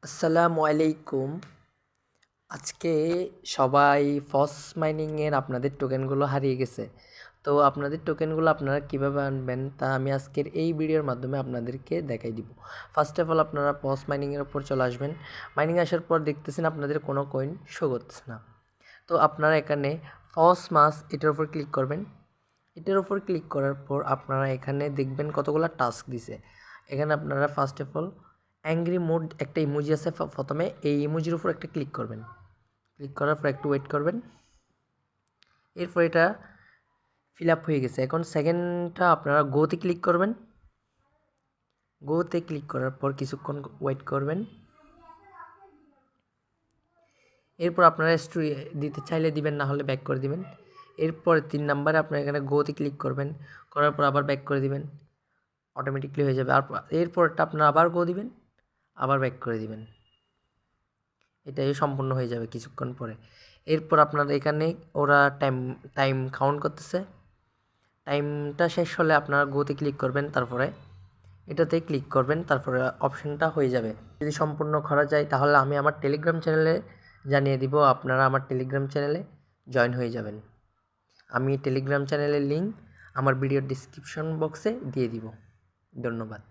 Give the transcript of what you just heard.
আসসালামু আলাইকুম। আজকে সবাই ফস মাইনিংয়ের আপনাদের টোকেনগুলো হারিয়ে গেছে। তো আপনাদের টোকেনগুলো আপনারা কীভাবে আনবেন তা আমি আজকের এই ভিডিওর মাধ্যমে আপনাদেরকে দেখাই দিব। ফার্স্ট অফ অল আপনারা ফস মাইনিংয়ের উপর চলে আসবেন। মাইনিং আসার পর দেখতেছেন আপনাদের কোনো কয়েন শো করতেছে না। তো আপনারা এখানে ফস মাস এটার উপর ক্লিক করবেন। এটার উপর ক্লিক করার পর আপনারা এখানে দেখবেন কতগুলো টাস্ক দিছে। এখানে আপনারা first of all angry mode একটা ইমোজি আছে, প্রথমে এই ইমোজির উপর একটা ক্লিক করবেন। ক্লিক করার পর একটু ওয়েট করবেন। এরপর এটা ফিল আপ হয়ে গেছে। এখন সেকেন্ডটা আপনারা গোতে ক্লিক করবেন। গোতে ক্লিক করার পর কিছুক্ষণ ওয়েট করবেন। এরপর আপনারা দিতে চাইলে দিবেন, না হলে ব্যাক করে দিবেন। এরপর 3 নাম্বারে আপনারা এখানে গোতে ক্লিক করবেন, করার পর আবার ব্যাক করে দিবেন, অটোমেটিকলি হয়ে যাবে। আর এরপরটা আপনারা আবার গো দিবেন, আবার ব্যাক করে দিবেন। এটাই সম্পূর্ণ হয়ে যাবে কিছুক্ষণ পরে। এরপর আপনার এখানে ওরা টাইম কাউন্ট করতেছে। টাইমটা শেষ হলে আপনারা গোতে ক্লিক করবেন, তারপরে এটাতে ক্লিক করবেন, তারপরে অপশানটা হয়ে যাবে। যদি সম্পূর্ণ করা যায় তাহলে আমি আমার টেলিগ্রাম চ্যানেলে জানিয়ে দিব, আপনারা আমার টেলিগ্রাম চ্যানেলে জয়েন হয়ে যাবেন। আমি টেলিগ্রাম চ্যানেলের লিঙ্ক আমার ভিডিওর ডিসক্রিপশন বক্সে দিয়ে দিব। ধন্যবাদ।